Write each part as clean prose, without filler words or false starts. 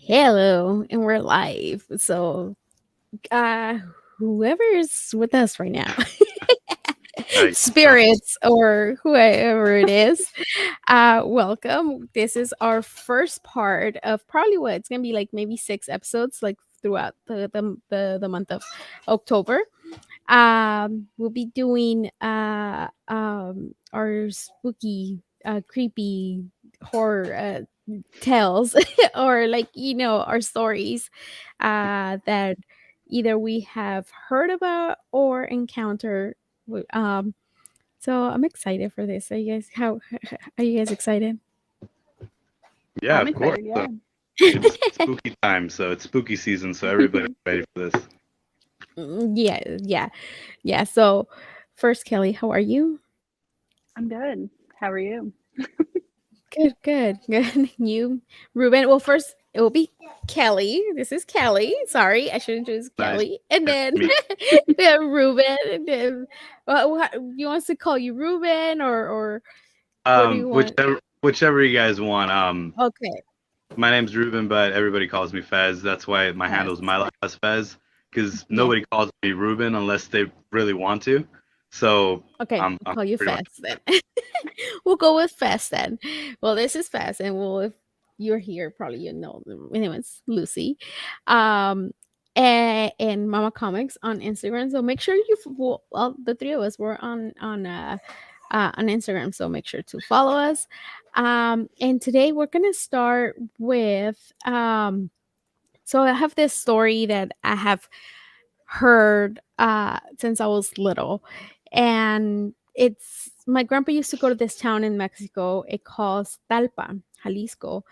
Hello, and we're live. Uh, whoever's with us right now, Like, spirits or whoever it is, welcome. This is our first part of probably what it's gonna be like maybe 6 episodes, like throughout the month of October. We'll be doing our spooky, creepy horror tales or like our stories that either we have heard about or encountered. So I'm excited for this. Are you guys how are you guys excited? yeah, I'm of course. excited, So yeah. it's spooky time, so it's spooky season, so everybody's ready for this. Yeah. So first, Kelly, how are you? I'm good. How are you? Good. You, Ruben. Well, first it will be Kelly. This is Kelly. Sorry, I should introduce Nice. Kelly, and Nice then to meet we have Ruben. And then, you want us to call you Ruben or you. what do you want? Whichever you guys want. Okay, My name's Ruben, but everybody calls me Fez. That's why my yes, handle's my last Fez, because yeah. nobody calls me Ruben unless they really want to. So Okay, I'm we'll call you pretty much Fast then. We'll go with Fast then. Well, this is Fast, and if you're here, probably you know my name is Lucy, um, and Mama Comics on Instagram. So make sure well, the three of us were on Instagram, so make sure to follow us. And today we're gonna start with So I have this story that I have heard since I was little, and it's my grandpa used to go to this town in Mexico. It calls Talpa, Jalisco,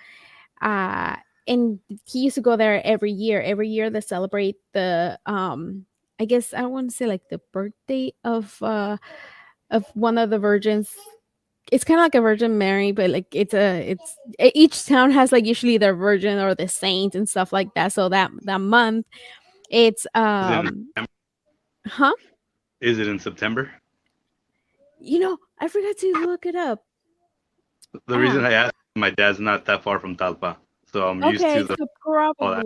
uh, and he used to go there every year. Every year they celebrate the I guess I want to say like the birthday of one of the virgins. It's kind of like a Virgin Mary, but like each town has like usually their virgin or the saint and stuff like that. So that month it's is it in September? huh. Is it in September? I forgot to look it up. The Ah, reason I asked, my dad's not that far from Talpa, so I'm used okay, to the so all that.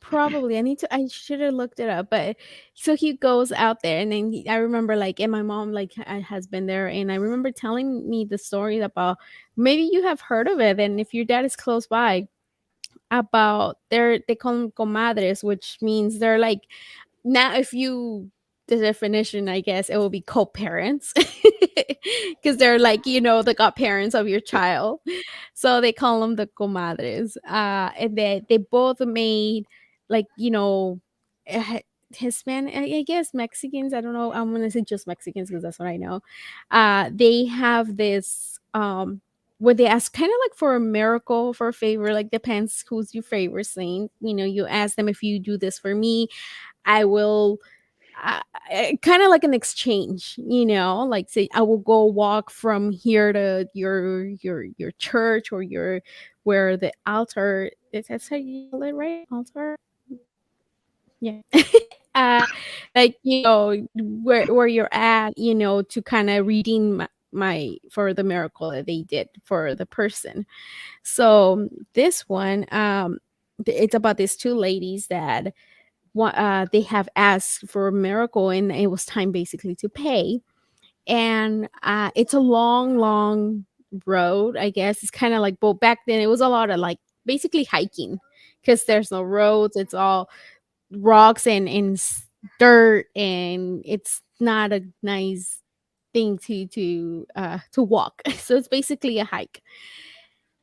probably I should have looked it up, but so he goes out there, and then I remember like, and my mom like has been there, and I remember telling me the story about maybe you have heard of it, and if your dad is close by, about they call them comadres, which means they're like, now if you the definition, I guess it will be co-parents because they're like the godparents of your child, so they call them the comadres. And they both made like eh, Hispanic, I guess Mexicans, I don't know, I'm gonna say just Mexicans because that's what I know. They have this where they ask kind of like for a miracle, for a favor, like depends who's your favorite saint. You ask them, if you do this for me, I will kind of like an exchange, like say I will go walk from here to your church or your where the altar is. That's how you call it, right? Altar. Yeah. uh like where you're at, to kind of redeem my for the miracle that they did for the person. So this one, it's about these two ladies that they have asked for a miracle, and it was time basically to pay. And it's a long road, I guess. It's kind of like, but back then it was a lot of like basically hiking, because there's no roads. It's all rocks and dirt, and it's not a nice thing to walk. So it's basically a hike.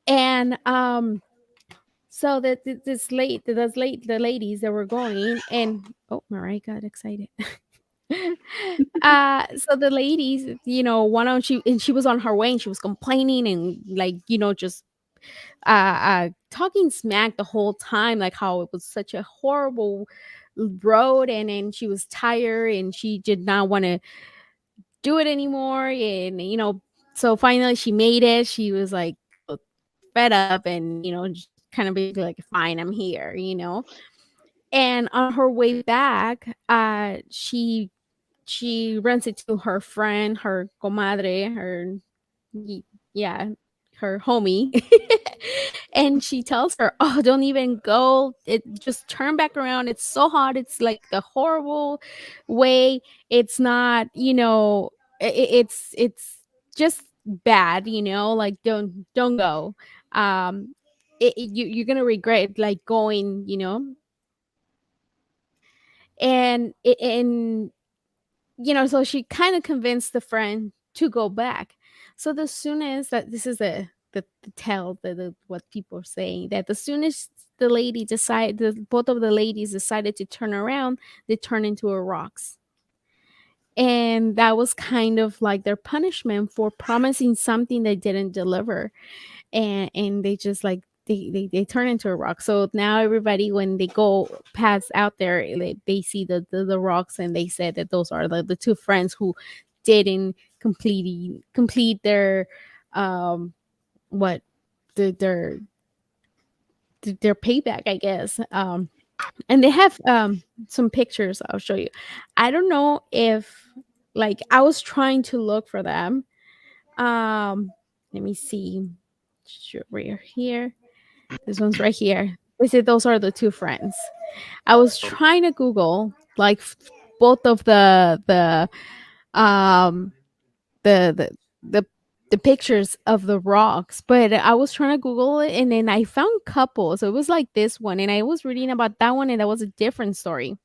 And so that the ladies that were going, and oh, Mariah got excited. So the ladies, one on she was on her way, and she was complaining and like, just talking smack the whole time, like how it was such a horrible road, and she was tired and she did not want to do it anymore. And so finally she made it. She was like fed up, and just kind of be like, fine, I'm here. And on her way back, she runs into her friend, her comadre, y- yeah, her homie. And she tells her, "Oh, don't even go. It just turn back around. It's so hot. It's like the horrible way. It's not, it's just bad, like don't go. You're gonna regret like going, and so she kind of convinced the friend to go back. So the soon as that, this is the tell, what people are saying, that the soon as both of the ladies decided to turn around, they turn into a rocks. And that was kind of like their punishment for promising something they didn't deliver. And they just like they turn into a rock. So now everybody, when they go pass out there, they see the rocks, and they said that those are the two friends who didn't complete their what their their payback, I guess. And they have some pictures I'll show you. I don't know if, like, I was trying to look for them. Let me see. Sure, we're here. This one's right here. They said those are the two friends. I was trying to Google like both of um the the the the pictures of the rocks, but I was trying to Google it, and then I found couples. So it was like this one, and I was reading about that one, and that was a different story.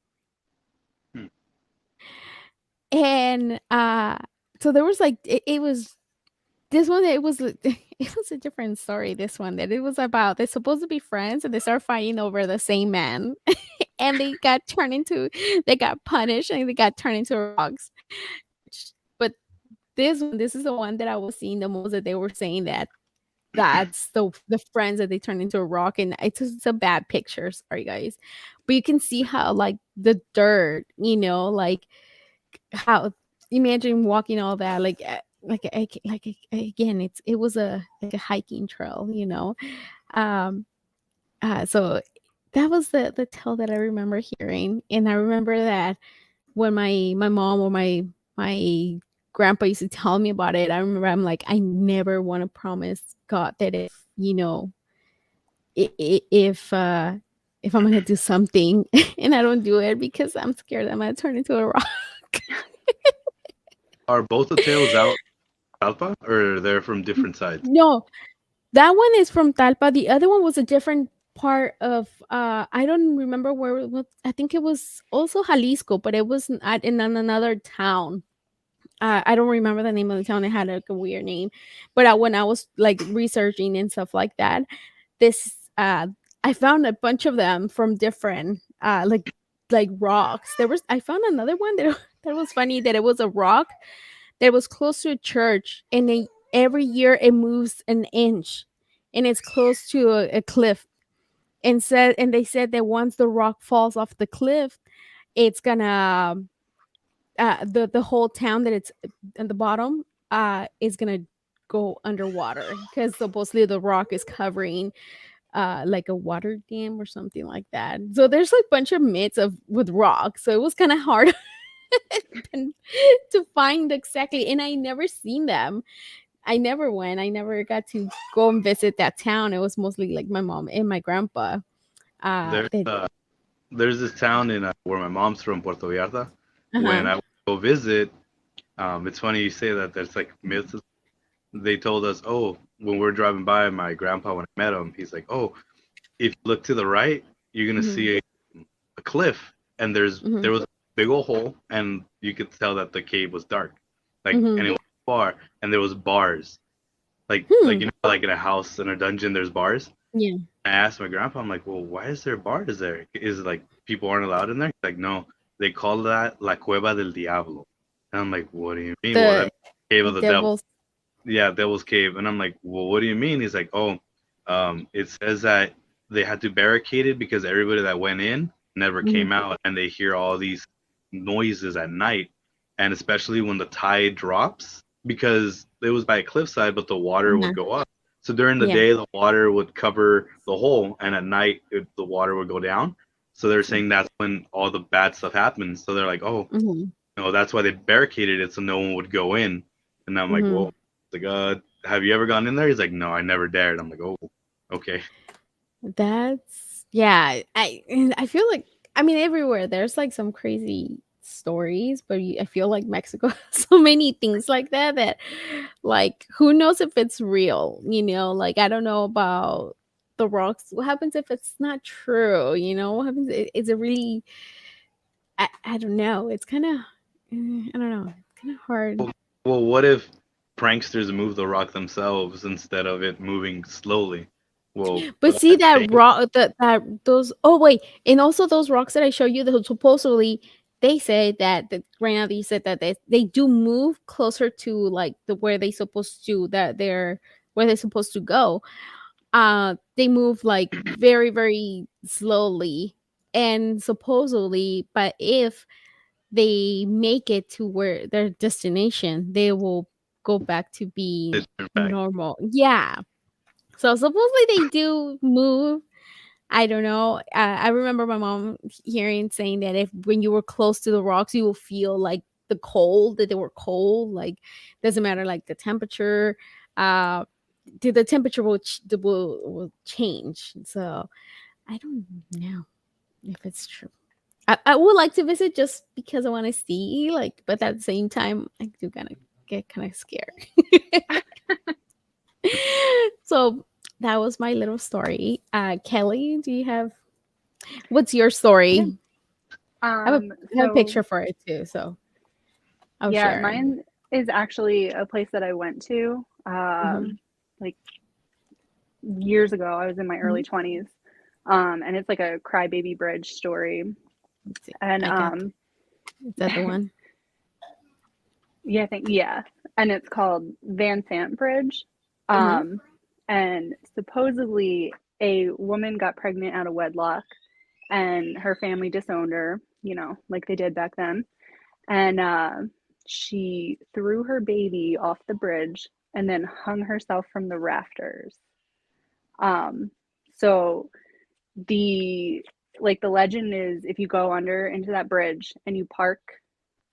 Hmm. And so there was like it was this one. It was it was a different story. This one, that it was about, they're supposed to be friends, and they start fighting over the same man, and they got punished, and they got turned into rocks. But this is the one that I was seeing the most, that they were saying that that's the friends that they turn into a rock, and it's a bad picture. Sorry, guys, but you can see how like the dirt, like how, imagine walking all that, again, it was a like a hiking trail, um so that was the tale that I remember hearing. And I remember that when my mom or my grandpa used to tell me about it, I remember I'm like, I never want to promise God that if, if I'm gonna do something and I don't do it, because I'm scared I'm gonna turn into a rock. Are both the tales out Talpa, or they're from different sides? No, that one is from Talpa. The other one was a different part of I don't remember where it was. I think it was also Jalisco, but it was in another town. I don't remember the name of the town. It had like a weird name. But when I was like researching and stuff like that, this I found a bunch of them from different like rocks. I found another one that that was funny, that it was a rock that was close to a church, and every year it moves an inch, and it's close to a cliff. And they said that once the rock falls off the cliff, it's gonna the whole town that it's at the bottom is gonna go underwater, because supposedly the rock is covering like a water dam or something like that. So there's like a bunch of myths of with rocks, so it was kind of hard to find exactly. And I never seen them. I never went. I never got to go and visit that town. It was mostly like my mom and my grandpa. There's That there's this town in where my mom's from, Puerto Vallarta. When uh-huh. I would go visit, it's funny you say that. There's like myths. They told us, oh, when we're driving by, my grandpa, when I met him, he's like, oh, if you look to the right, you're gonna Hmm. see a cliff, and Hmm. there was a big old hole, and you could tell that the cave was dark, and Hmm. it was far, and there was bars, Hmm. like in a house in a dungeon, there's bars. Yeah. I asked my grandpa, I'm like, well, why is there bars there? Is it like people aren't allowed in there? He's like, no, they call that La Cueva del Diablo. And I'm like, what do you mean? Well, that The means cave of the devil. devil's. Yeah, Devil's Cave. And I'm like, well, what do you mean? He's like, oh, it says that they had to barricade it because everybody that went in never Hmm. came out, and they hear all these noises at night, and especially when the tide drops, because it was by a cliffside, but the water Yeah. would go up. So during the Yeah. day, the water would cover the hole, and at night, the water would go down. So they're saying that's when all the bad stuff happens. So they're like, oh, Hmm. no, that's why they barricaded it so no one would go in. And I'm like, Hmm. well, like, have you ever gone in there? He's like, no, I never dared. I'm like, oh, Okay. That's yeah. I feel like I mean everywhere there's like some crazy stories, but I feel like Mexico has so many things like that that like who knows if it's real, you know? Like I don't know about the rocks. What happens if it's not true? You know, what happens? Is it really? I don't know. It's kind of I don't know. It's kind of hard. Well, what if pranksters move the rock themselves instead of it moving slowly? Well, But would see that that change? rock that those oh wait, and also those rocks that I showed you that supposedly they say that right now they said that they do move closer to like the where they supposed to that they're where they're supposed to go. They move like very, very slowly. And supposedly, but if they make it to where their destination, they will go back to They being turn back. normal. Yeah. So supposedly they do move. I don't know. I remember my mom hearing saying that if when you were close to the rocks, you will feel like the cold that they were cold. Like doesn't matter like the temperature. Uh, the temperature will change. So I don't know if it's true. I would like to visit just because I want to see like, but at the same time, I do kind of get kind of scared. So that was my little story. Kelly, do you have what's your Yeah. story? I have a So picture for it too, so I'll yeah, share it. mine is actually a place that I went to Mhm, like years ago. I was in my early mhm. 20s. And it's like a Crybaby Bridge story. Let's see. And I got. Is that the one? yeah, I think yeah. And it's called Sant Bridge. Uh-huh. Um, and supposedly a woman got pregnant out of wedlock and her family disowned her, you know, like they did back then. And she threw her baby off the bridge and then hung herself from the rafters. Um, so the the legend is if you go under into that bridge and you park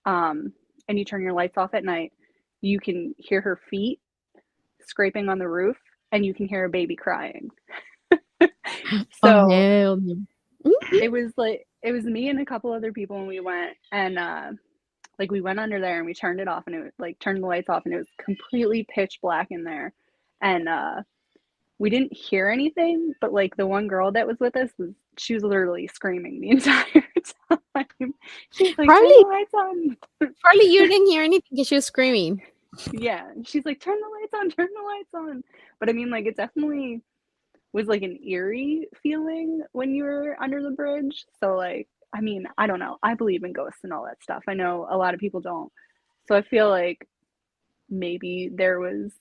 um, and you turn your lights off at night, you can hear her feet scraping on the roof and you can hear a baby crying. Oh So hell no. Mhm. it was me and a couple other people when we went and like we went under there and we turned it off and it was like turned the lights off and it was completely pitch black in there. And we didn't hear anything, but like the one girl that was with us was she was literally screaming the entire time. She's like, "Turn the Probably, lights on." probably you didn't hear anything because she was screaming. Yeah, she's like, "Turn the lights on, turn the lights on." But I mean, like it definitely was like an eerie feeling when you were under the bridge. So like, I mean, I don't know. I believe in ghosts and all that stuff. I know a lot of people don't. So I feel like maybe there was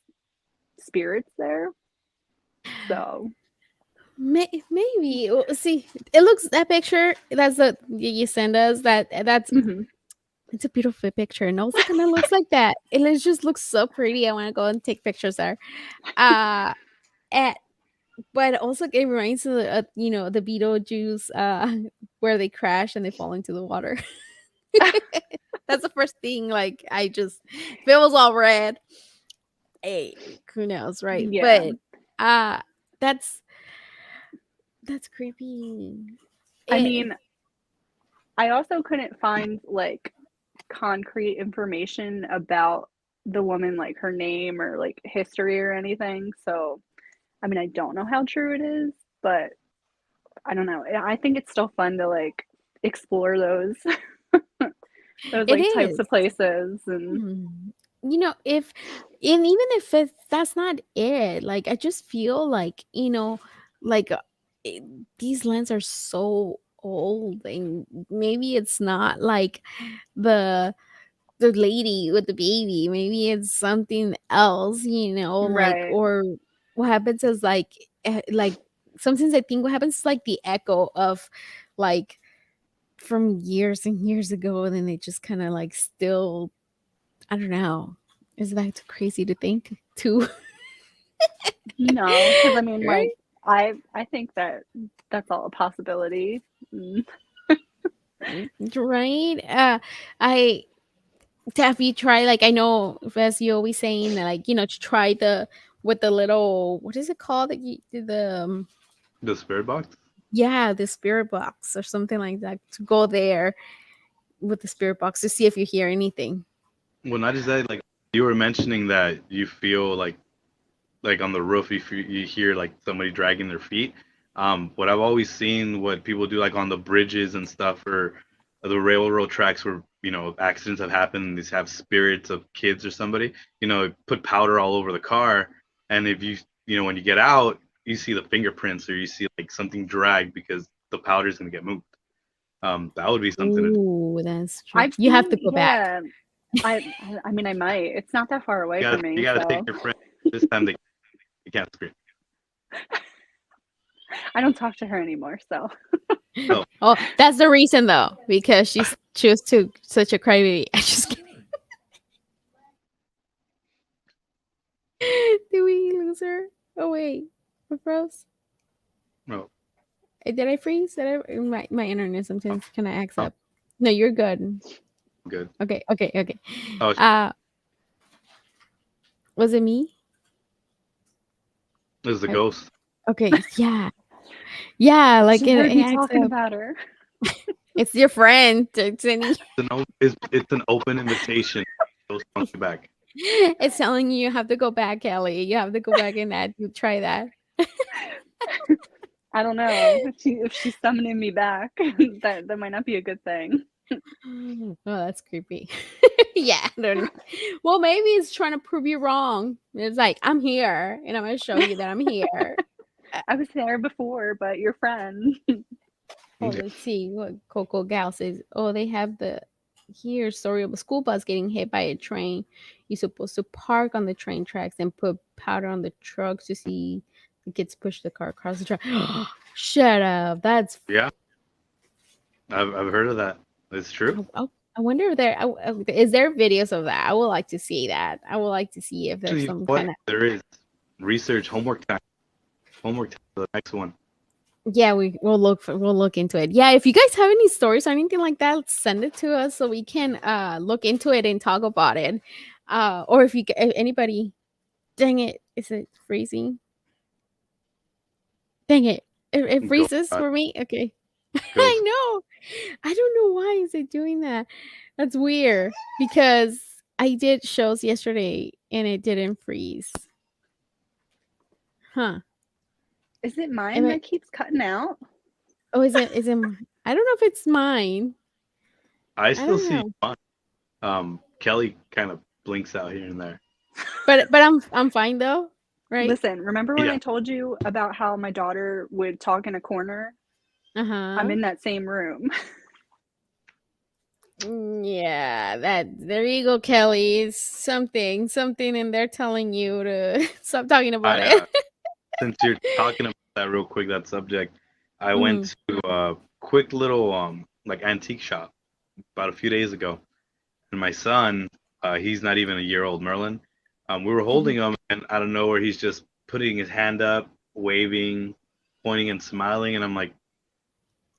spirits there. So, Maybe. Well, see, it looks that picture. That's the you send us. That's mhm. it's a beautiful picture, and also kind of looks like that. It just looks so pretty. I want to go and take pictures there. Uh, at but also it reminds me of you know the Beetlejuice where they crash and they fall into the water. That's the first thing. Like I just if it was all red, hey, who knows, right? Yeah. But uh that's that's creepy. I It, mean, I also couldn't find like concrete information about the woman, like her name or like history or anything. So, I mean, I don't know how true it is, but I don't know. I think it's still fun to like explore those those it like types is. of places and Mm. You know, if and even if that's not it, like I just feel like you know, like it, these lands are so old, and maybe it's not like the the lady with the baby. Maybe it's something else, you know, like right, or what happens is like sometimes I think what happens is like the echo of like from years and years ago, and then they just kind of like still I don't know. Is that too crazy to think too? no, because I mean, like Right? I think that that's all a possibility. Mm. Right? I have you try like I know as you always saying that like you know to try the with the little, what is it called that you the The spirit box. yeah, the spirit box or something like that, to go there with the spirit box to see if you hear anything. Well, not just that. Like you were mentioning that you feel like on the roof you hear like somebody dragging their feet. What I've always seen what people do like on the bridges and stuff or the railroad tracks where accidents have happened and these have spirits of kids or somebody, put powder all over the car, and if when you get out you see the fingerprints or you see like something drag because the powder is going to get moved. That would be something to do. Ooh, that's true. I've You have seen, to go back. yeah. I mean, I might. It's not that far away You from gotta, you me, gotta take so your friend. This time they can't scream. I don't talk to her anymore. So No. Oh, that's the reason though, because she's to such a crybaby. I just kidding. Did we lose her? Oh wait, we froze. No. Did I freeze? Did I? My internet sometimes kind of acts Oh. up. No, you're good. Good. Okay. Oh, Uh, was it me? this is the I, ghost. okay, yeah. Like she heard it me acts talking up. about her. It's your friend. It's any. It's an open invitation. Ghost wants you back. It's telling you have to go back, Kelly. You have to go back and try that. I don't know if she's summoning me back. that might not be a good thing. Oh, that's creepy. Yeah, I don't know. Well, maybe it's trying to prove you wrong. It's like, I'm here and I'm going to show you that I'm here. I was there before, but your friend. Oh, Okay. let's see what Coco Gal says. Oh, they have the here story of a school bus getting hit by a train. You're supposed to park on the train tracks and put powder on the trucks to see the kids push the car across the track. Shut up. That's. Yeah, I've heard of that. It's true. I wonder if is there videos of that. I would like to see that. I would like to see if there's Actually, you know some what? kind of. There is research homework time. Homework time for the next one. Yeah, we'll look into it. Yeah, if you guys have any stories or anything like that, send it to us so we can look into it and talk about it. Or if anybody, dang it, is it freezing? Dang it, it Go, freezes for me. Okay, I ghost. know. I don't know why is it doing that. That's weird because I did shows yesterday and it didn't freeze. Huh? Is it mine Am I? that keeps cutting out? Oh, is it? I don't know if it's mine. I I still don't see know. fun. Kelly kind of blinks out here and there. But I'm fine though, right? Listen, remember when Yeah. I told you about how my daughter would talk in a corner? I'm Uh-huh. in that same room. Yeah, that there you go, Kelly. It's something, and they're telling you to stop talking about I it. Since you're talking about that real quick, that subject, I Mhm. went to a quick little like antique shop about a few days ago, and my son, he's not even a year old, Merlin. We were Mhm. holding him, and out of nowhere, he's just putting his hand up, waving, pointing, and smiling, and I'm like,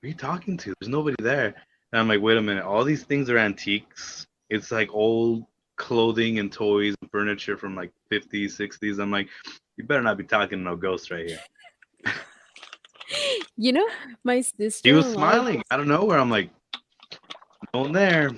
"Who are you talking to? There's nobody there." And I'm like, "Wait a minute! All these things are antiques. It's like old clothing and toys and furniture from like 50s, 60s." I'm like, "You better not be talking to no ghost right here." You know, my He was sister-in-law. smiling out of nowhere. I'm like, "No one there."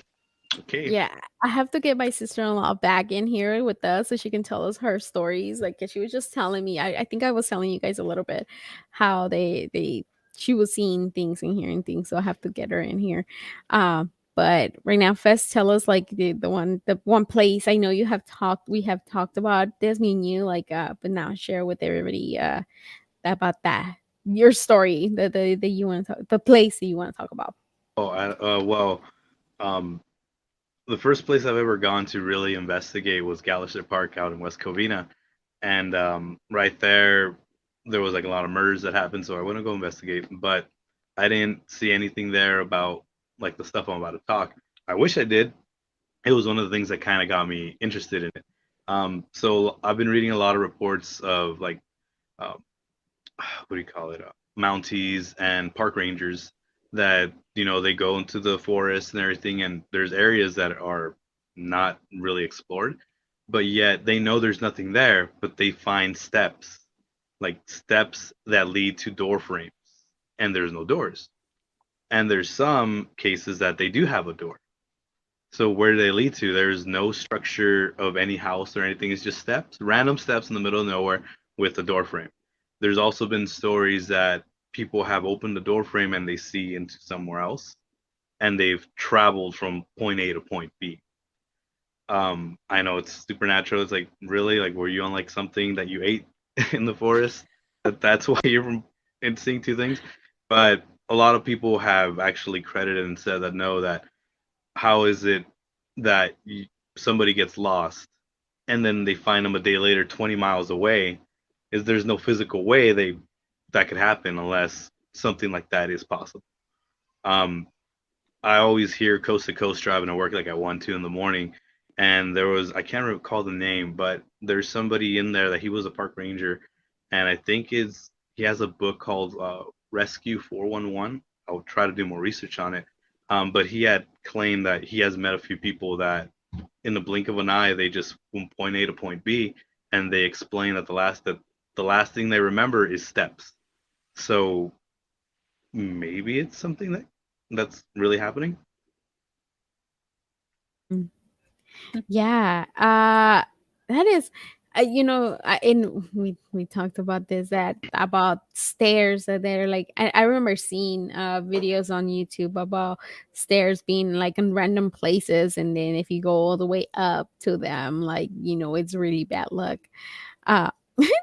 Okay. Yeah, I have to get my sister-in-law back in here with us so she can tell us her stories. Like 'cause she was just telling me, I think I was telling you guys a little bit how she was seeing things and hearing things, so I have to get her in here. But right now, Fest, tell us like the one place I know we have talked about this, me and you, like but now share with everybody about that. Your story, the you want to the place that you want to talk about. Oh, well, um, the first place I've ever gone to really investigate was Gallister Park out in West Covina, and right there was like a lot of murders that happened, so I went to go investigate, but I didn't see anything there about like the stuff I'm about to talk. I wish I did. It was one of the things that kind of got me interested in it. So I've been reading a lot of reports of like uh, what do you call it, Mounties and park rangers that they go into the forest and everything, and there's areas that are not really explored, but yet they know there's nothing there, but they find steps, like steps that lead to door frames, and there's no doors. And there's some cases that they do have a door. So where do they lead to? There's no structure of any house or anything. It's just steps, random steps in the middle of nowhere with a door frame. There's also been stories that people have opened the door frame and they see into somewhere else, and they've traveled from point A to point B. I know it's supernatural. It's like, really, like, were you on like something that you ate in the forest? That's why you're from and seeing two things. But a lot of people have actually credited and said that no, that how is it that somebody gets lost and then they find them a day later 20 miles away? Is there's no physical way they that could happen unless something like that is possible. um I always hear coast to coast driving to work like at 1 2 in the morning, and there was, I can't recall the name, but there's somebody in there that he was a park ranger, and I think is he has a book called Rescue 411. I'll try to do more research on it. But he had claimed that he has met a few people that in the blink of an eye they just from point A to point B, and they explain that the last thing they remember is steps. So maybe it's something that's really happening. Mm. Yeah, that is, and we talked about this, that about stairs that they're like, I remember seeing videos on YouTube about stairs being like in random places, and then if you go all the way up to them, like, it's really bad luck. Uh,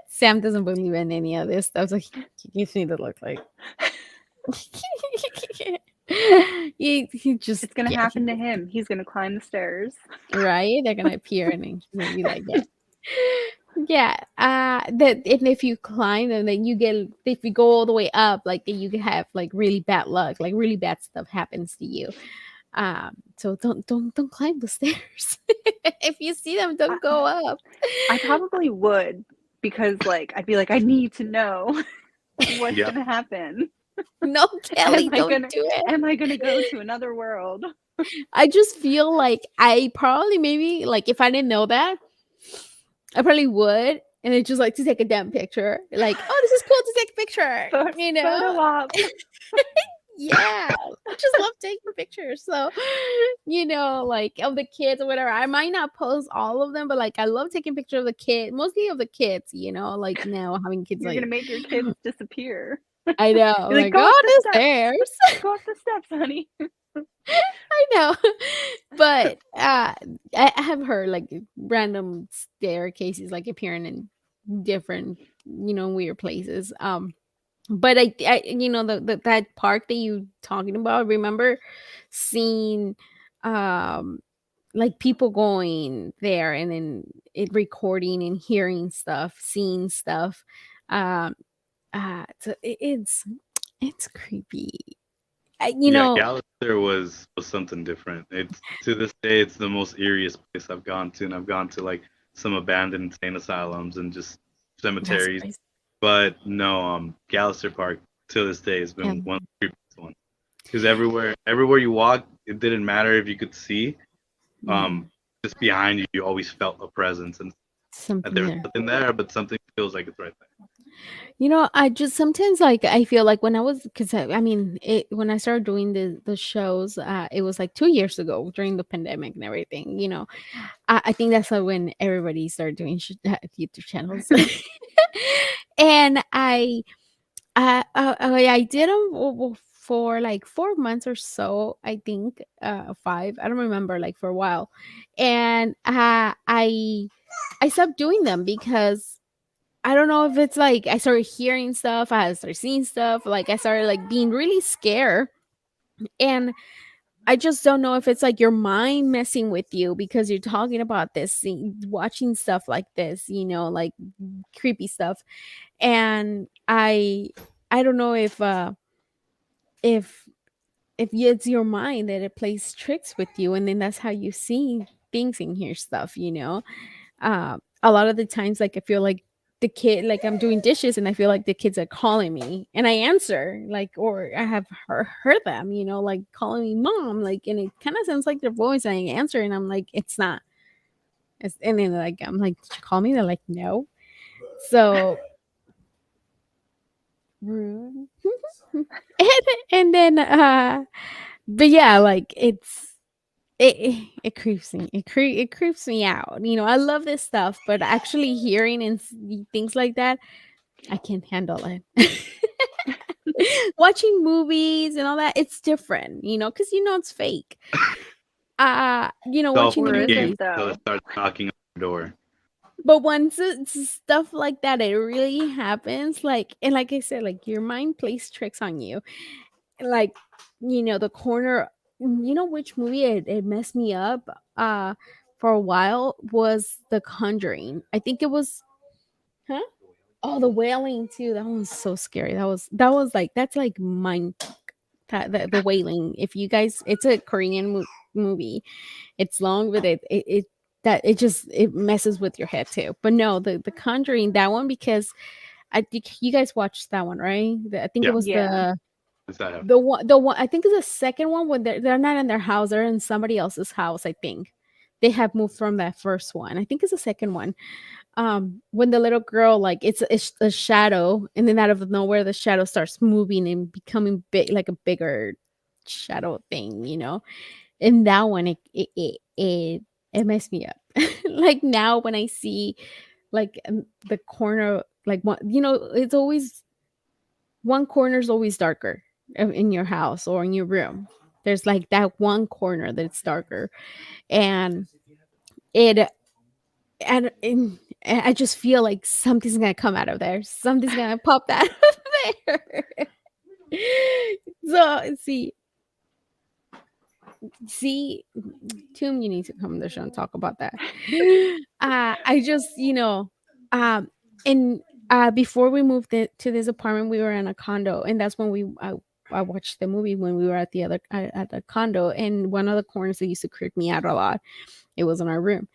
Sam doesn't believe in any of this stuff, so he gives me the look like. He just, It's gonna yeah, happen to him. He's gonna climb the stairs. right? They're gonna appear and then he's gonna be like, yeah. Yeah. That, and if you climb them, then you get, if you go all the way up, like you can have like really bad luck, like really bad stuff happens to you. So don't climb the stairs. If you see them, don't go up. I probably would, because like I'd be like, I need to know what's Yeah. gonna happen. No, Kelly, Am I don't gonna do it. am I gonna go to another world? I just feel like I probably, maybe like if I didn't know that, I probably would. And it's just like to take a damn picture. Like, oh, this is cool to take a picture. Photo op. Yeah. I just love taking pictures. So, like of the kids or whatever. I might not post all of them, but like I love taking pictures of the kids, mostly of the kids, like now having kids You're like, gonna make your kids disappear. I know. You're like, Like, go up oh, the the steps. stairs. Go up the steps, honey. I know. But I have heard like random staircases like appearing in different, weird places. But I that park that you talking about, remember seeing like people going there and then it recording and hearing stuff, seeing stuff. um so it's creepy. Yeah, Gallister was something different. It's to this day it's the most eeriest place I've gone to, and I've gone to like some abandoned insane asylums and just That's cemeteries. crazy. But no, Gallister Park to this day has Yeah. been one of the creepiest ones. Because everywhere you walk, it didn't matter if you could see. Just behind you, you always felt a presence, and Something there's there. nothing there, but something feels like it's right there. I just sometimes like I feel like when I was, because I mean, when I started doing the shows, it was like 2 years ago during the pandemic and everything. I think that's when everybody started doing YouTube channels, and I did them for like 4 months or so. I think five. I don't remember, like for a while, and I stopped doing them because I don't know if it's like I started hearing stuff, I started seeing stuff, like I started like being really scared. And I just don't know if it's like your mind messing with you because you're talking about this, watching stuff like this, like creepy stuff. And I don't know if it's your mind that it plays tricks with you, and then that's how you see things and hear stuff. A lot of the times, like I feel like the kid, like I'm doing dishes and I feel like the kids are calling me and I answer, like, or I have heard them, like calling me mom, like, and it kind of sounds like their voice and I answer and I'm like, it's not, And then like I'm like, did you call me? They're like, no. So rude. And then but yeah, like it creeps me. It creeps me out. You know, I love this stuff, but actually hearing and things like that, I can't handle it. Watching movies and all that, it's different, you know, because you know it's fake. You know, It's all watching the Or fun and is games it movies. until it though? starts knocking on the door. But once it's stuff like that, it really happens. Like, and like I said, like your mind plays tricks on you. Like, you know, the corner, you know, which movie it messed me up for a while was The Conjuring. I think it was, huh? Oh, the wailing too. That one was so scary. That was like, that's like mind, the wailing. If you guys, it's a Korean movie. It's long, but it that it just it messes with your head too. But no, the Conjuring, that one, because I think you guys watched that one, right? I think it Yeah, was Yeah. is that the one I think it's the second one when they're not in their house, they're in somebody else's house. I think they have moved from that first one. I think it's the second one. When the little girl, like it's a shadow, and then out of nowhere the shadow starts moving and becoming big, like a bigger shadow thing, you know. And that one, it messed me up. Like now when I see like the corner, like one, you know, it's always one corner is always darker in your house or in your room. There's like that one corner that's darker, and it and I just feel like something's gonna come out of there. Something's gonna pop out of there. So see, Tomb, you need to come on the show and talk about that. I just, you know, and before we moved to this apartment, we were in a condo, and that's when I watched the movie when we were at the other at the condo, and one of the corners that used to creep me out a lot, it was in our room.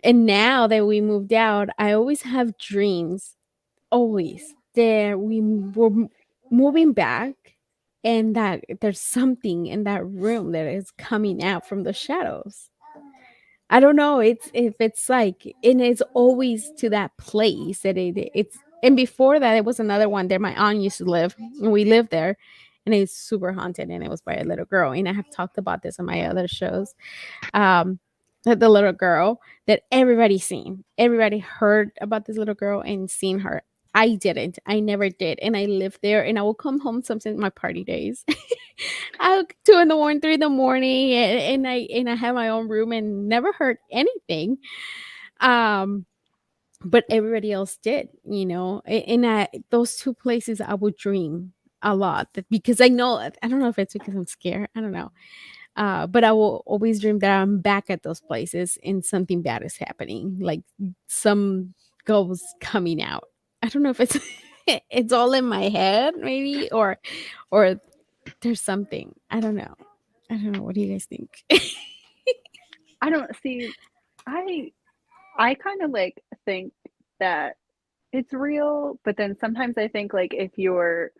And now that we moved out, I always have dreams, always that were moving back, and that there's something in that room that is coming out from the shadows. I don't know. It's if it's like, and it's always to that place that it's. And before that, it was another one there. My aunt used to live, and we lived there, and it's super haunted. And it was by a little girl. And I have talked about this on my other shows. Um, the little girl that everybody's seen, everybody heard about this little girl and seen her. I didn't. I never did. And I lived there, and I will come home sometimes my party days. I 2 in the morning, 3 in the morning, and I have my own room and never heard anything. Um, but everybody else did, you know. And those two places I would dream a lot because I know I don't know if it's because I'm scared. I don't know. But I will always dream that I'm back at those places and something bad is happening, like some ghost coming out. I don't know if it's it's all in my head, maybe, or there's something. I don't know. I don't know. What do you guys think? I don't see. I I kind of like think that it's real, but then sometimes I think like if you're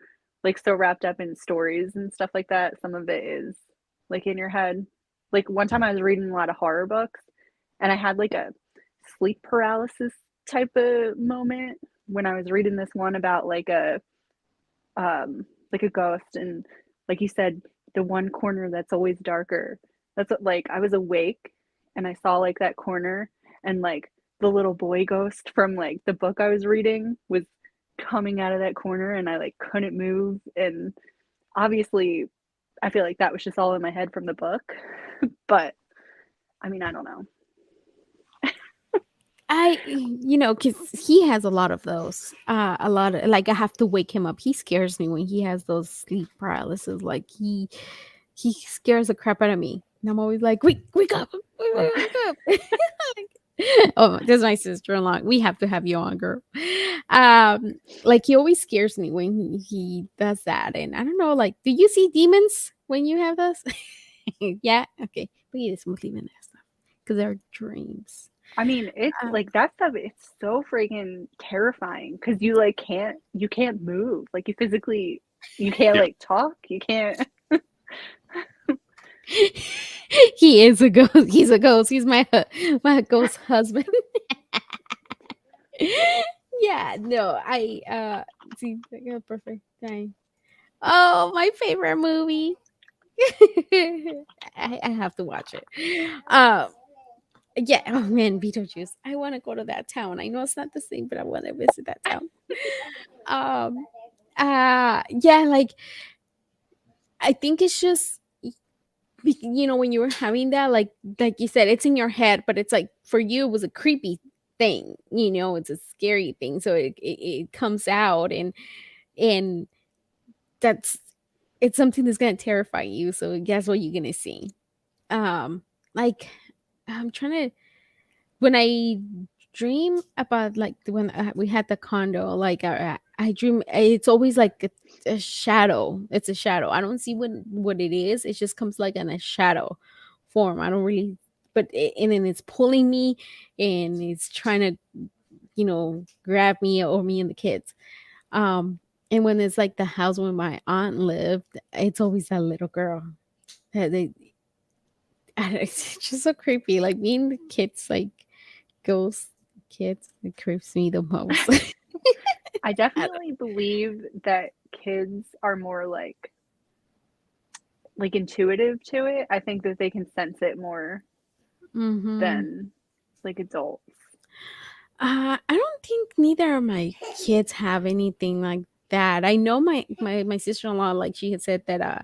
like so wrapped up in stories and stuff like that, some of it is like in your head. Like one time I was reading a lot of horror books and I had like a sleep paralysis type of moment when I was reading this one about like a ghost, and like you said, the one corner that's always darker. That's what, like I was awake and I saw like that corner, and like the little boy ghost from like the book I was reading was coming out of that corner, and I like couldn't move. And obviously I feel like that was just all in my head from the book. But I mean, I don't know. You know, because he has a lot of those. A lot of, like, I have to wake him up. He scares me when he has those sleep paralysis. Like he scares the crap out of me, and I'm always like, wake up, wake up. Oh, this is my sister-in-law. We have to have you on, girl. Like he always scares me when he does that, and I don't know. Like, do you see demons when you have those? Yeah, okay. Please leave in that stuff because they're dreams. I mean, it's Um, like that stuff, it's so freaking terrifying because you like can't move. Like you physically you can't Yeah. like talk. You can't He is a ghost. He's a ghost. He's my ghost husband. Yeah, no, see, I got a perfect time. Oh, my favorite movie. I have to watch it. Um, yeah. Oh man, Beetlejuice. I want to go to that town. I know it's not the same, but I want to visit that town. Um, yeah, like I think it's just when you were having that, like you said, it's in your head, but it's like for you, it was a creepy thing. It's a scary thing, so it comes out, and that's it's something that's gonna terrify you. So guess what you're gonna see? Like I'm trying to when I dream about like when we had the condo, like I dream. It's always like a shadow. It's a shadow. I don't see what it is. It just comes like in a shadow form. I don't really, and then it's pulling me, and it's trying to grab me or me and the kids. Um, and when it's like the house where my aunt lived, it's always that little girl. That they, it's just so creepy. Like me and the kids, like ghost kids, it creeps me the most. I definitely believe that kids are more like intuitive to it. I think that they can sense it more Mm-hmm. than like adults. I don't think neither of my kids have anything like that. I know my sister in law, like she had said that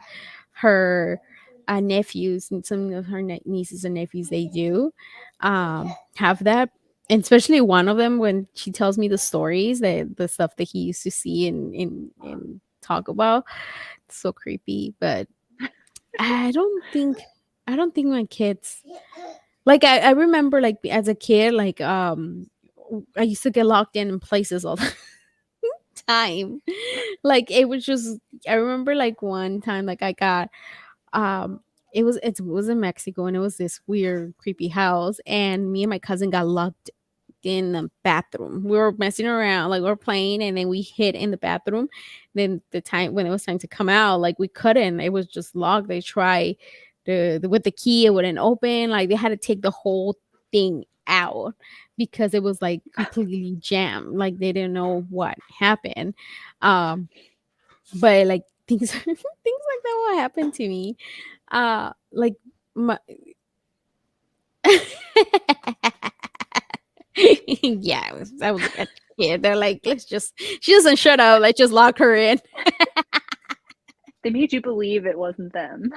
her nephews and some of her nieces and nephews, they do have that, and especially one of them when she tells me the stories, the stuff that he used to see and talk about. It's so creepy, but I don't think I don't think my kids like I remember like as a kid like I used to get locked in places all the time. Like it was just I remember like one time like I got um it was in Mexico, and it was this weird creepy house, and me and my cousin got locked in the bathroom. We were messing around, like we were playing, and then we hid in the bathroom. Then the time when it was time to come out, like we couldn't. It was just locked. They tried with the key, it wouldn't open. Like they had to take the whole thing out because it was like completely jammed. Like they didn't know what happened. But like things things like that will happen to me. Like my yeah, I was a kid. They're like, let's just she doesn't shut up. Let's just lock her in, They made you believe it wasn't them.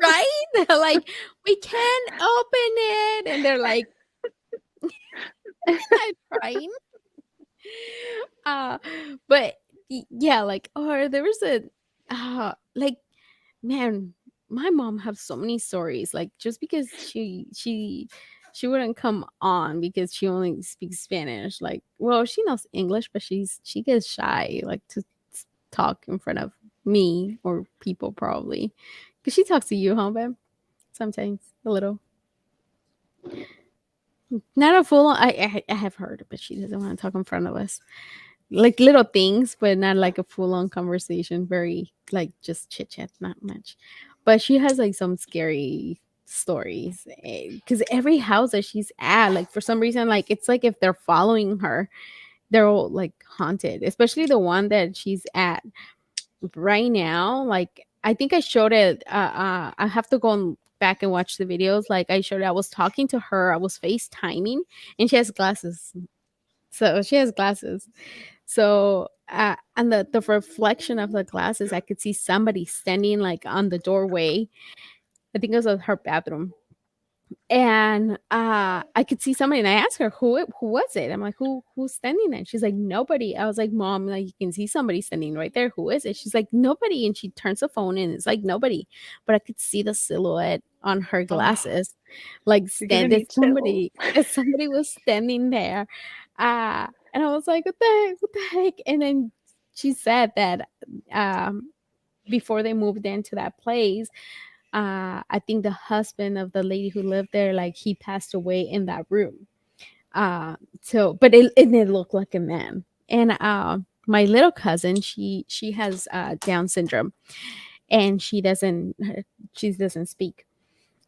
right? They're like, we can open it, and they're like, I'm trying. Uh, but yeah, like, or there was like, man, my mom has so many stories. Like, just because she wouldn't come on because she only speaks Spanish. Like, well, she knows English, but she gets shy, like to talk in front of me or people probably, because she talks to you, huh, babe? Sometimes a little, not a full. I have heard, but she doesn't want to talk in front of us. Like little things, but not like a full on conversation. Very like just chit chat, not much. But she has like some scary stories because every house that she's at, like for some reason, like it's like if they're following her, they're all like haunted. Especially the one that she's at right now. Like I think I showed it. I have to go back and watch the videos. Like I showed it. I was talking to her. I was FaceTiming, and she has glasses. So she has glasses. So, and the reflection of the glasses, I could see somebody standing like on the doorway. I think it was her bathroom, and I could see somebody, and I asked her who was it. I'm like, who's standing there? She's like, nobody. I was like, Mom, like you can see somebody standing right there. Who is it? She's like, nobody. And she turns the phone, and it's like nobody, but I could see the silhouette on her Oh, glasses, like you're giving stand me that chills. somebody was standing there. And I was like, what the heck? What the heck? And then she said that um before they moved into that place, I think the husband of the lady who lived there, like he passed away in that room. So but it looked like a man. And my little cousin, she has Down syndrome, and she doesn't speak.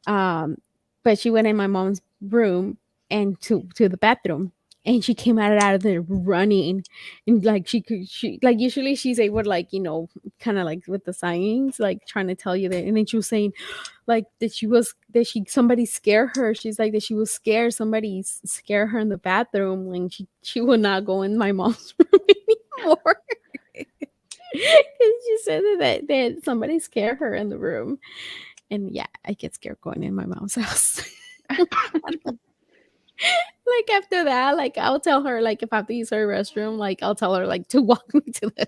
Um, but she went in my mom's room and to the bathroom. And she came out of there running, and like she like usually she's able to like kind of like with the signs like trying to tell you that, and then she was saying like that she somebody scare her. She's like that she was scared somebody scare her in the bathroom when she would not go in my mom's room anymore. She said that somebody scared her in the room, and yeah, I get scared going in my mom's house. Like after that, like I'll tell her like if I have to use her restroom, like I'll tell her like to walk me to the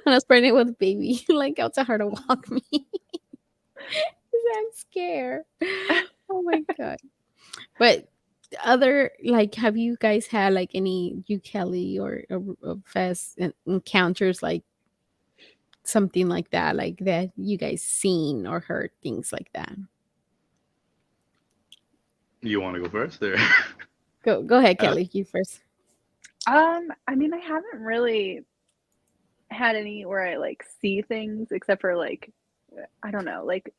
when I was pregnant with a baby, like I'll tell her to walk me because I'm scared. Oh my god! But other like, have you guys had like any you Kelly or fest encounters like something like that you guys seen or heard things like that? You want to go first, or? Go ahead, uh, Kelly. You first. I mean, I haven't really had any where I like see things except for like I don't know, like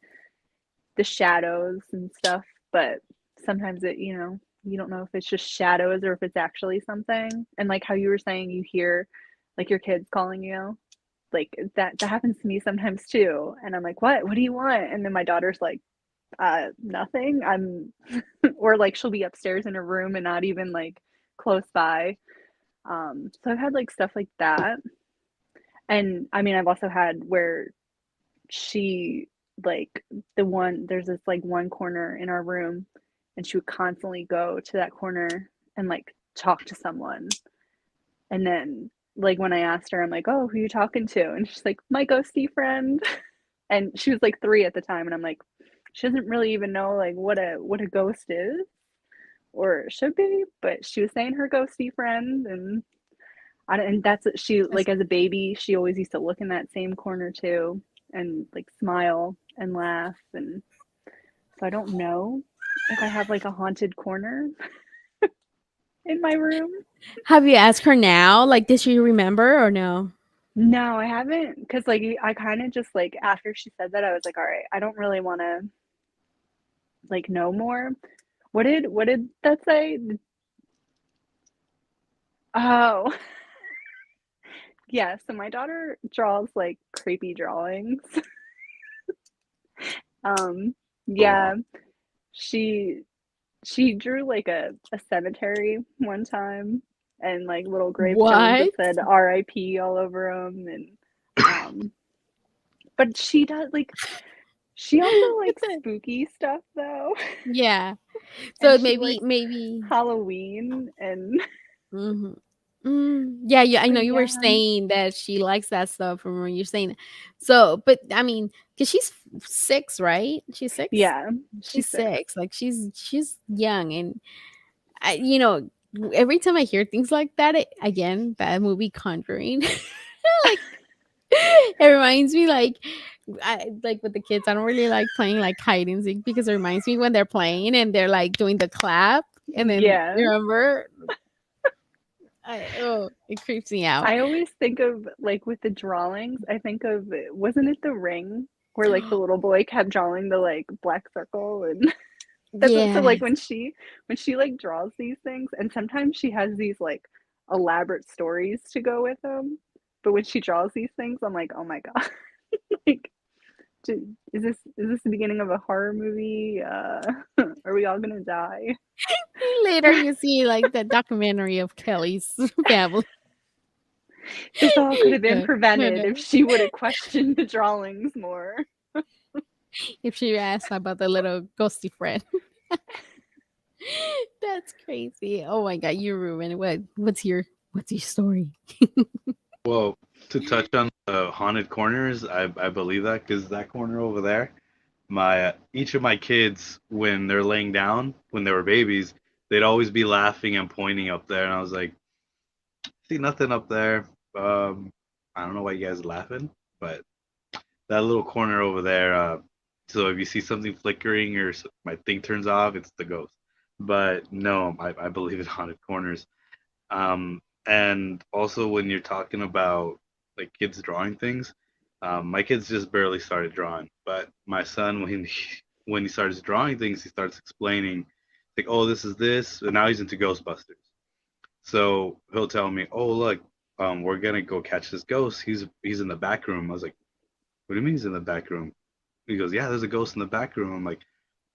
the shadows and stuff, but sometimes it, you don't know if it's just shadows or if it's actually something. And like how you were saying you hear like your kids calling you, like that happens to me sometimes too. And I'm like, "What? What do you want?" And then my daughter's like, nothing. I'm or like she'll be upstairs in her room and not even like close by. So I've had like stuff like that. And I mean, I've also had where she like there's this like one corner in our room and she would constantly go to that corner and like talk to someone. And then like when I asked her, I'm like, "Oh, who are you talking to?" And she's like, "My ghosty friend." And she was like 3 at the time and I'm like, she doesn't really even know like what a ghost is or should be, but she was saying her ghosty friend. And that's what she like as a baby, she always used to look in that same corner too and like smile and laugh. And so I don't know if I have like a haunted corner in my room. Have you asked her now? Like, does she remember or no? No, I haven't because like I kind of just like after she said that I was like, all right, I don't really want to like know more. What did that say? Oh, yeah. So my daughter draws like creepy drawings. Um, oh, yeah, she she drew like a cemetery one time and like little gravestones that What? said RIP all over them. And um but she does like she also likes spooky stuff though. Yeah. And So she maybe likes maybe. Halloween and Mhm. Yeah, yeah, I so know you were yeah. saying that she likes that stuff from when you're saying it. So, but I mean, because she's 6, right? She's 6? Yeah, She's she's 6. 6. Like she's young, and I every time I hear things like that, again, that movie Conjuring, like it reminds me like with the kids, I don't really like playing like hide and seek because it reminds me when they're playing and they're like doing the clap, and then Yeah. you remember it creeps me out. I always think of like with the drawings, I think of wasn't it The Ring where like the little boy kept drawing the like black circle and that's what, so Yeah. like when she like draws these things and sometimes she has these like elaborate stories to go with them, but when she draws these things I'm like, oh my god. Like is this the beginning of a horror movie? Are we all gonna die? Later you see like the documentary of Kelly's family. This all could have been Yeah, I prevented if know. she would have questioned the drawings more. If she asks about the little ghosty friend. That's crazy. Oh my god, you ruined what's your story? well, to touch on the haunted corners, I believe that because that corner over there, my each of my kids when they're laying down when they were babies, they'd always be laughing and pointing up there, and I was like, see nothing up there. Um, I don't know why you guys are laughing, but that little corner over there. So if you see something flickering or my thing turns off, it's the ghost. But no, I believe in haunted corners. And also when you're talking about like kids drawing things, my kids just barely started drawing, but my son when when he starts drawing things, he starts explaining, like, oh, this is this, and now he's into Ghostbusters. So he'll tell me, oh, look, we're gonna go catch this ghost. He's in the back room. I was like, what do you mean he's in the back room? He goes, yeah, there's a ghost in the back room. I'm like,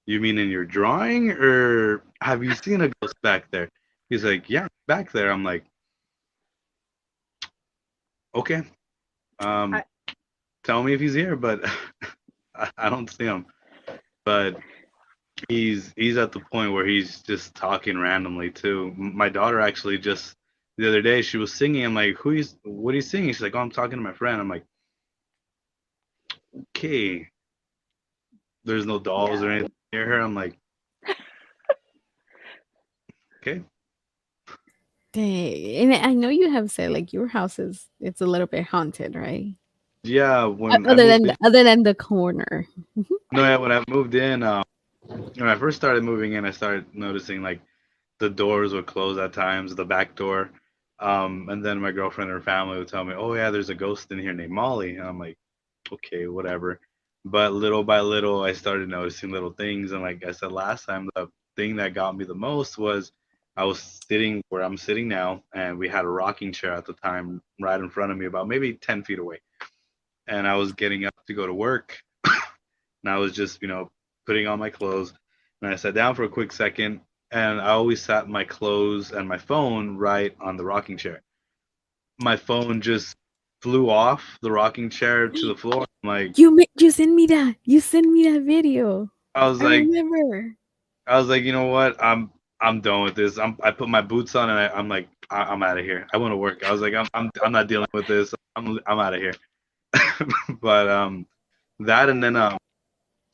you mean in your drawing, or have you seen a ghost back there? He's like, yeah, back there. I'm like, okay, um, I, tell me if he's here, but I don't see him. But he's at the point where he's just talking randomly too. My daughter actually just the other day she was singing. I'm like, what are you singing? She's like, oh, I'm talking to my friend. I'm like, okay. There's no dolls or yeah. anything near her. I'm like, okay. Dang. And I know you have said like your house is it's a little bit haunted, right? Yeah, when I Other moved than in, the corner. no, yeah, when I moved in, when I first started moving in, I started noticing like the doors would close at times, the back door. And then my girlfriend and her family would tell me, oh yeah, there's a ghost in here named Molly. And I'm like, okay, whatever. But little by little, I started noticing little things. And like I said last time, the thing that got me the most was I was sitting where I'm sitting now, and we had a rocking chair at the time right in front of me, about maybe 10 feet away. And I was getting up to go to work, and I was just, putting on my clothes. And I sat down for a quick second, and I always sat my clothes and my phone right on the rocking chair. My phone just flew off the rocking chair to the floor. You send me that. You send me that video. I was I like, remember. I was like, you know what? I'm done with this. I put my boots on, and I'm like, I'm out of here. I want to work. I was like, I'm not dealing with this. I'm out of here. But that, and then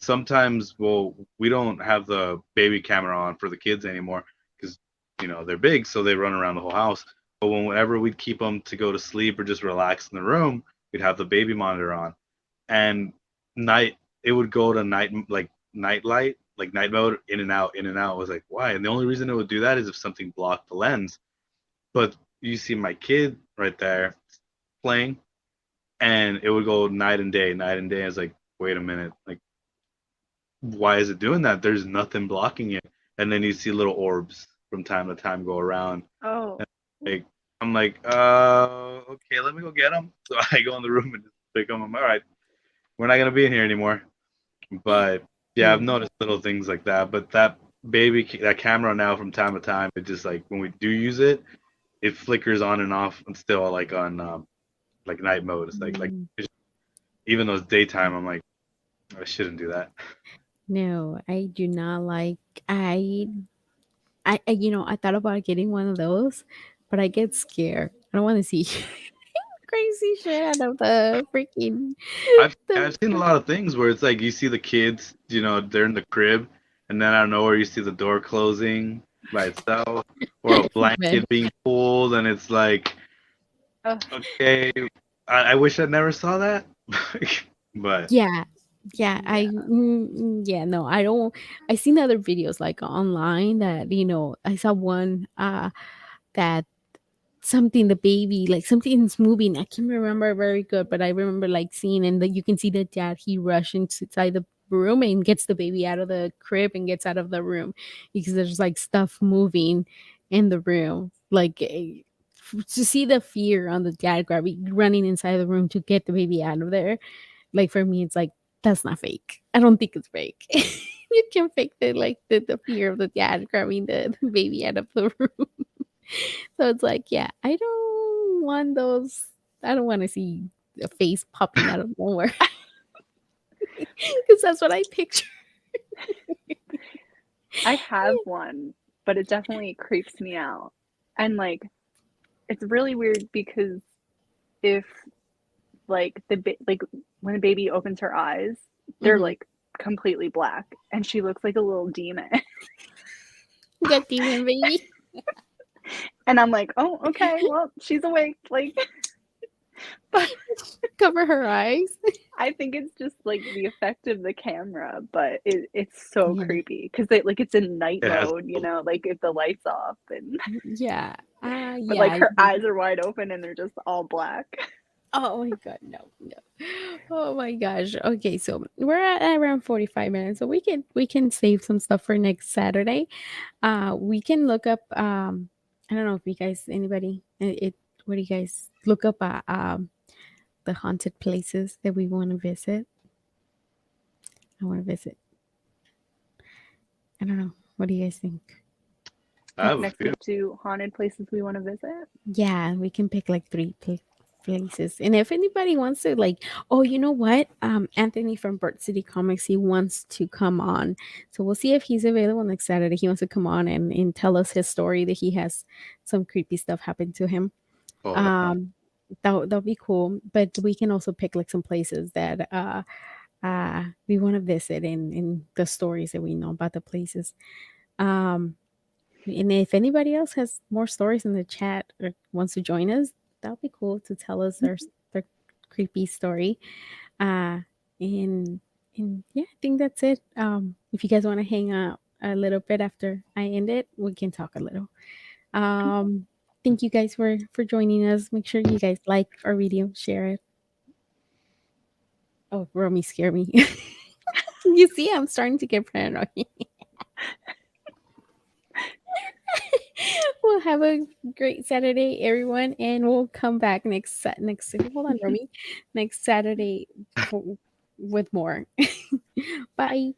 sometimes, well, we don't have the baby camera on for the kids anymore because they're big, so they run around the whole house. But whenever we'd keep them to go to sleep or just relax in the room, we'd have the baby monitor on, and night it would go to night, like night light, like night mode, in and out, in and out. I was like, why? And the only reason it would do that is if something blocked the lens. But you see my kid right there playing, and it would go night and day, night and day. I was like, wait a minute, like, why is it doing that? There's nothing blocking it. And then you see little orbs from time to time go around. Oh, And like, I'm like, okay, let me go get them. So I go in the room and just pick them. I'm all right. We're not gonna be in here anymore. But yeah, I've Mm. noticed little things like that. But that camera now, from time to time, it just, like, when we do use it, it flickers on and off, and still like on like night mode. It's like Mm. even though it's daytime, I'm like, I shouldn't do that. No, I do not like. I thought about getting one of those, but I get scared. I don't want to see crazy shit out of the freaking I've the. seen a lot of things where it's like you see the kids, they're in the crib, and then out of nowhere you see the door closing by itself, or a But blanket being pulled, and it's like, ugh, okay, I wish I never saw that, but yeah, yeah, yeah. yeah, no, I don't. I seen other videos like online that I saw one that something the baby like something's moving. I can't remember very good, but I remember like seeing and that you can see the dad he rushes inside the room and gets the baby out of the crib and gets out of the room because there's like stuff moving in the room like to see the fear on the dad grabbing running inside the room to get the baby out of there. Like for me it's like that's not fake. I don't think it's fake. You can fake the fear of the dad grabbing the baby out of the room. So it's like, yeah, I don't want those. I don't want to see a face popping out of nowhere because that's what I picture. I have one, but it definitely creeps me out. And like, it's really weird because if like like when a baby opens her eyes, they're Mm-hmm. like completely black, and she looks like a little demon. That demon baby. And I'm like, oh, okay, well, she's awake. Like, but Cover her eyes. I think it's just like the effect of the camera, but it's so Yeah. creepy because it's in night it has. mode, like if the lights off and Yeah. but Yeah. like her eyes are wide open and they're just all black. Oh my god, no, no. Oh my gosh. Okay, so we're at around 45 minutes, so we can save some stuff for next Saturday. We can look up. I don't know if you guys, anybody, what do you guys look up? The haunted places that we want to visit. I want to visit. I don't know. What do you guys think? I Like have a next few. up to haunted places we want to visit. Yeah, we can pick like places. And if anybody wants to, like, oh, you know what? Anthony from Bird City Comics, he wants to come on. So we'll see if he's available next Saturday. He wants to come on and tell us his story that he has some creepy stuff happen to him. Oh, that's fun. Um, that'll be cool. But we can also pick like some places that we want to visit and the stories that we know about the places. Um, and if anybody else has more stories in the chat or wants to join us, that would be cool to tell us their creepy story. Uh, and and yeah, I think that's it. If you guys want to hang out a little bit after I end it, we can talk a little. Um, thank you guys for joining us. Make sure you guys like our video, share it. Oh, Romy scared me. You see, I'm starting to get paranoid. We'll have a great Saturday, everyone, and we'll come back next. Hold on, Romy. Next Saturday for, with more. Bye.